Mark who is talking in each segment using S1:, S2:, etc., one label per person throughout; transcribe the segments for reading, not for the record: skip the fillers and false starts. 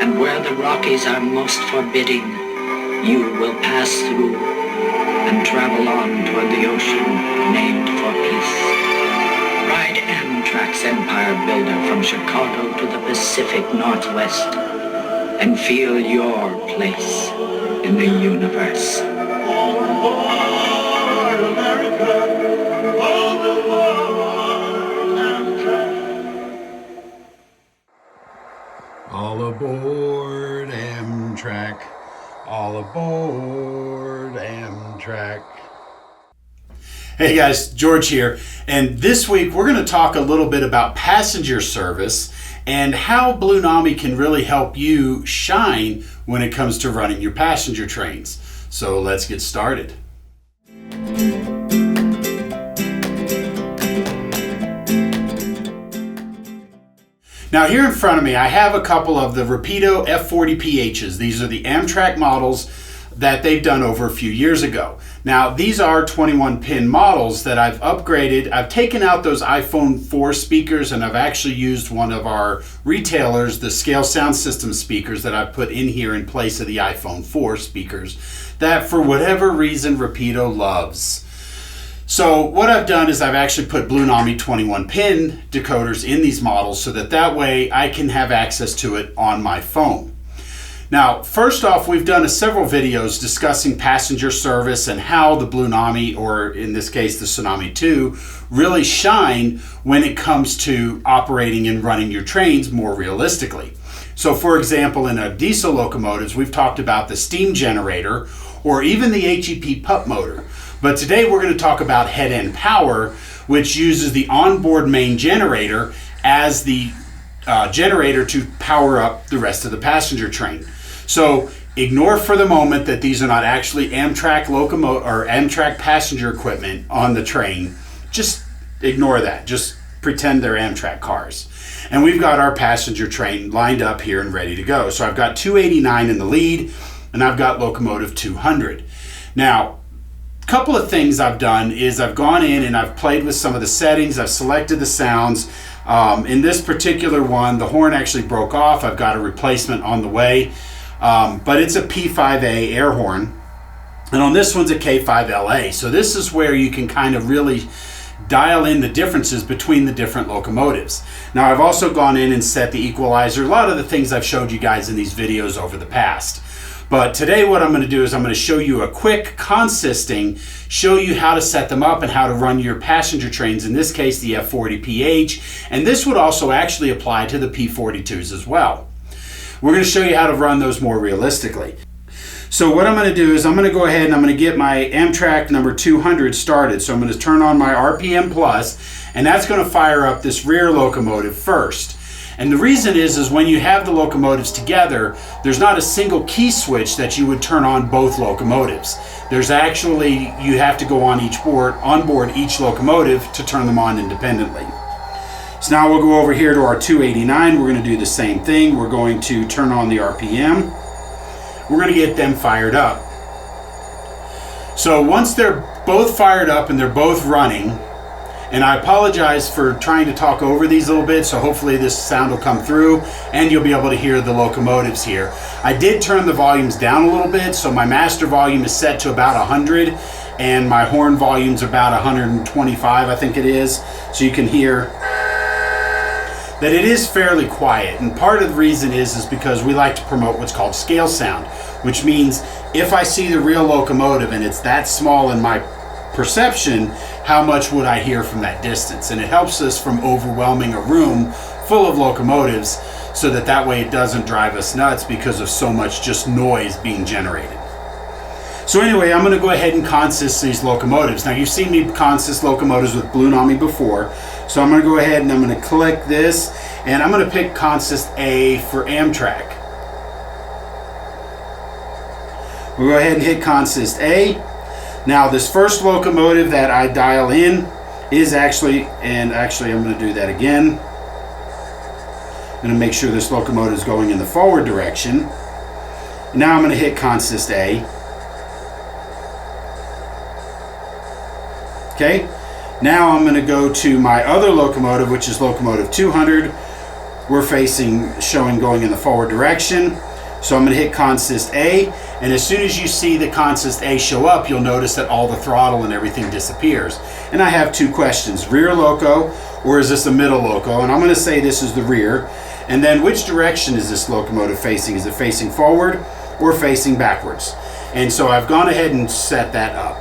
S1: And where the Rockies are most forbidding, you will pass through and travel on toward the ocean named for peace. Ride Amtrak's Empire Builder from Chicago to the Pacific Northwest and feel your place in the universe.
S2: All aboard, America! All aboard, Amtrak!
S3: All aboard Amtrak. All aboard Amtrak. Hey guys, George here, and this week we're going to talk a little bit about passenger service and how Blunami can really help you shine when it comes to running your passenger trains. So let's get started. Now here in front of me, I have a couple of the Rapido F40PHs. These are the Amtrak models that they've done over a few years ago. Now these are 21 pin models that I've upgraded. I've taken out those iPhone 4 speakers and I've actually used one of our retailers, the Scale Sound System speakers that I've put in here in place of the iPhone 4 speakers that for whatever reason Rapido loves. So what I've done is I've actually put Blunami 21 pin decoders in these models so that way I can have access to it on my phone. Now, first off, we've done several videos discussing passenger service and how the Blunami, or in this case the Tsunami 2, really shine when it comes to operating and running your trains more realistically. So for example, in a diesel locomotives, we've talked about the steam generator or even the HEP pup motor. But today we're going to talk about head-end power, which uses the onboard main generator as the generator to power up the rest of the passenger train. So ignore for the moment that these are not actually Amtrak locomotive or Amtrak passenger equipment on the train. Just ignore that. Just pretend they're Amtrak cars. And we've got our passenger train lined up here and ready to go. So I've got 289 in the lead and I've got locomotive 200. Now, a couple of things I've done is I've gone in and I've played with some of the settings. I've selected the sounds. In this particular one, the horn actually broke off. I've got a replacement on the way. But it's a P5A air horn, and on this one's a K5LA. So this is where you can kind of really dial in the differences between the different locomotives. Now I've also gone in and set the equalizer, a lot of the things I've showed you guys in these videos over the past. But today what I'm going to do is I'm going to show you a quick consisting, show you how to set them up and how to run your passenger trains, in this case the F40PH, and this would also actually apply to the P42s as well. We're going to show you how to run those more realistically. So what I'm going to do is I'm going to go ahead and I'm going to get my Amtrak number 200 started. So I'm going to turn on my RPM plus, and that's going to fire up this rear locomotive first. And the reason is when you have the locomotives together, there's not a single key switch that you would turn on both locomotives. There's actually, you have to go on board each locomotive to turn them on independently. So now we'll go over here to our 289. We're going to do the same thing. We're going to turn on the RPM. We're going to get them fired up. So once they're both fired up and they're both running, and I apologize for trying to talk over these a little bit, so hopefully this sound will come through and you'll be able to hear the locomotives here. I did turn the volumes down a little bit, so my master volume is set to about 100 and my horn volume's about 125, I think it is. So you can hear that it is fairly quiet, and part of the reason is because we like to promote what's called scale sound, which means if I see the real locomotive and it's that small in my perception, how much would I hear from that distance? And it helps us from overwhelming a room full of locomotives so that way it doesn't drive us nuts because of so much just noise being generated. So anyway, I'm going to go ahead and consist these locomotives. Now you've seen me consist locomotives with Blunami before, so I'm going to go ahead and I'm going to click this and I'm going to pick consist A for Amtrak. We'll go ahead and hit consist A. Now this first locomotive that I dial in is actually I'm going to do that again. I'm going to make sure this locomotive is going in the forward direction. Now I'm going to hit consist A. Okay, now I'm going to go to my other locomotive, which is locomotive 200. we're facing, showing going in the forward direction. So I'm going to hit consist A, and as soon as you see the consist A show up, you'll notice that all the throttle and everything disappears. And I have two questions: rear loco, or is this a middle loco? And I'm going to say this is the rear. And then which direction is this locomotive facing? Is it facing forward or facing backwards? And so I've gone ahead and set that up.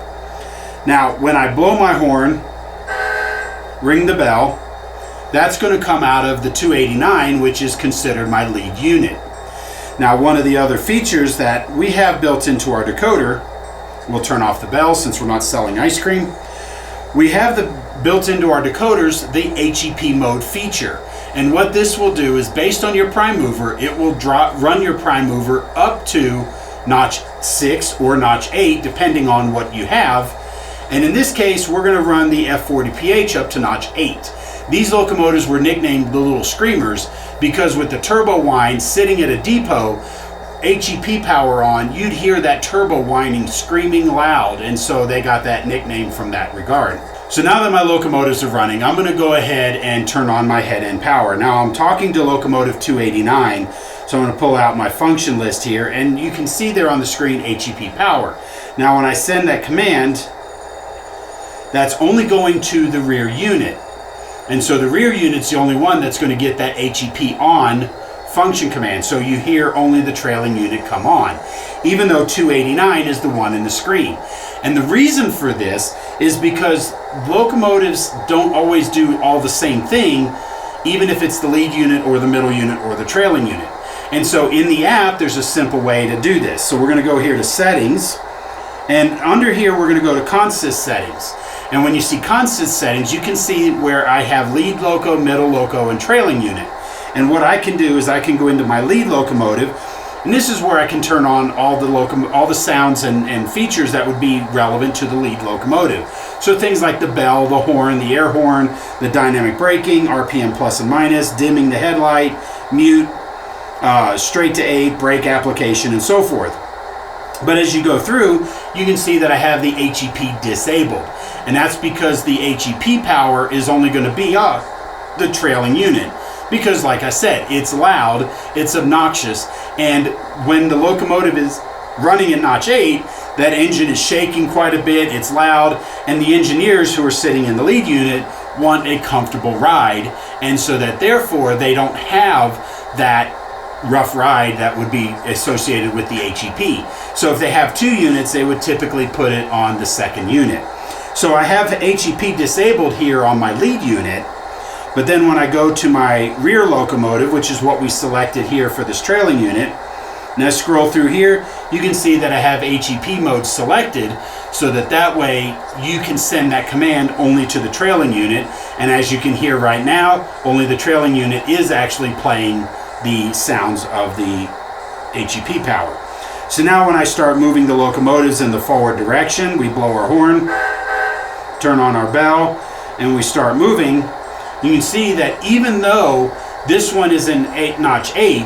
S3: Now, when I blow my horn, ring the bell, that's going to come out of the 289, which is considered my lead unit. Now, one of the other features that we have built into our decoder, we'll turn off the bell since we're not selling ice cream. We have built into our decoders the HEP mode feature. And what this will do is, based on your prime mover, it will run your prime mover up to notch 6 or notch 8, depending on what you have. And in this case, we're going to run the F40PH up to notch 8. These locomotives were nicknamed the Little Screamers because with the turbo whine sitting at a depot, HEP power on, you'd hear that turbo whining screaming loud, and so they got that nickname from that regard. So now that my locomotives are running, I'm going to go ahead and turn on my head end power. Now I'm talking to locomotive 289, so I'm going to pull out my function list here, and you can see there on the screen HEP power. Now when I send that command, that's only going to the rear unit. And so the rear unit's the only one that's going to get that HEP on function command. So you hear only the trailing unit come on, even though 289 is the one in the screen. And the reason for this is because locomotives don't always do all the same thing, even if it's the lead unit or the middle unit or the trailing unit. And so in the app, there's a simple way to do this. So we're going to go here to settings, and under here, we're going to go to consist settings. And when you see consist settings, you can see where I have lead loco, middle loco, and trailing unit. And what I can do is I can go into my lead locomotive, and this is where I can turn on all the sounds and features that would be relevant to the lead locomotive. So things like the bell, the horn, the air horn, the dynamic braking, RPM plus and minus, dimming the headlight, mute, straight to 8, brake application, and so forth. But as you go through, you can see that I have the HEP disabled. And that's because the HEP power is only going to be the trailing unit. Because like I said, it's loud, it's obnoxious, and when the locomotive is running at notch 8, that engine is shaking quite a bit, it's loud, and the engineers who are sitting in the lead unit want a comfortable ride, and so that therefore they don't have that rough ride that would be associated with the HEP. So if they have 2 units, they would typically put it on the second unit. So I have HEP disabled here on my lead unit, but then when I go to my rear locomotive, which is what we selected here for this trailing unit, and I scroll through here, you can see that I have HEP mode selected, so that way you can send that command only to the trailing unit. And as you can hear right now, only the trailing unit is actually playing the sounds of the HEP power. So now when I start moving the locomotives in the forward direction, we blow our horn, turn on our bell, and we start moving, you can see that even though this one is in notch 8,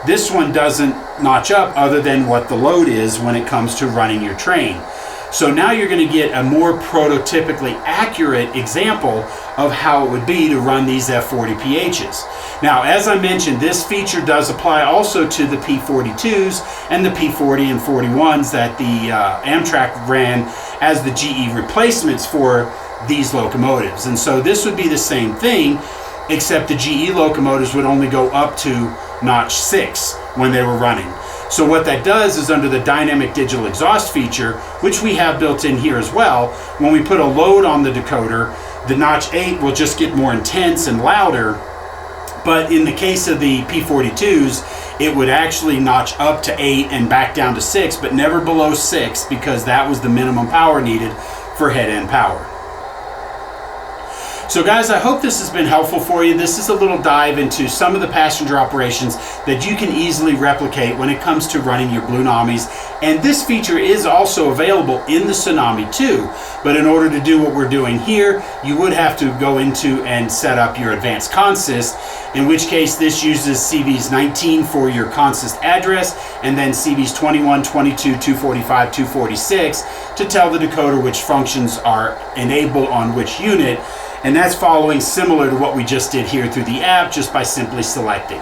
S3: this one doesn't notch up other than what the load is when it comes to running your train. So now you're going to get a more prototypically accurate example of how it would be to run these F40PHs. Now, as I mentioned, this feature does apply also to the P42s and the P40 and 41s that the Amtrak ran as the GE replacements for these locomotives. And so this would be the same thing, except the GE locomotives would only go up to notch 6 when they were running. So what that does is, under the dynamic digital exhaust feature, which we have built in here as well, when we put a load on the decoder, the notch 8 will just get more intense and louder. But in the case of the P42s, it would actually notch up to 8 and back down to 6, but never below 6, because that was the minimum power needed for head end power. So guys, I hope this has been helpful for you. This is a little dive into some of the passenger operations that you can easily replicate when it comes to running your Blunamis. And this feature is also available in the Tsunami too. But in order to do what we're doing here, you would have to go into and set up your advanced consist, in which case this uses CVs 19 for your consist address, and then CVs 21, 22, 245, 246 to tell the decoder which functions are enabled on which unit. and that's following similar to what we just did here through the app, just by simply selecting.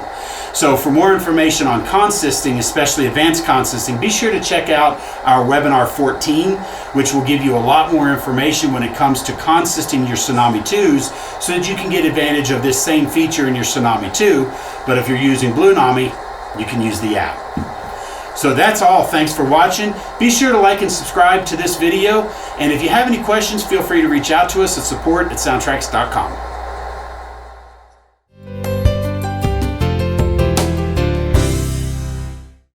S3: So for more information on consisting, especially advanced consisting, be sure to check out our webinar 14, which will give you a lot more information when it comes to consisting your Tsunami 2s, so that you can get advantage of this same feature in your Tsunami 2, but if you're using Blunami, you can use the app. So that's all. Thanks for watching. Be sure to like and subscribe to this video, and if you have any questions, feel free to reach out to us at support@soundtraxx.com.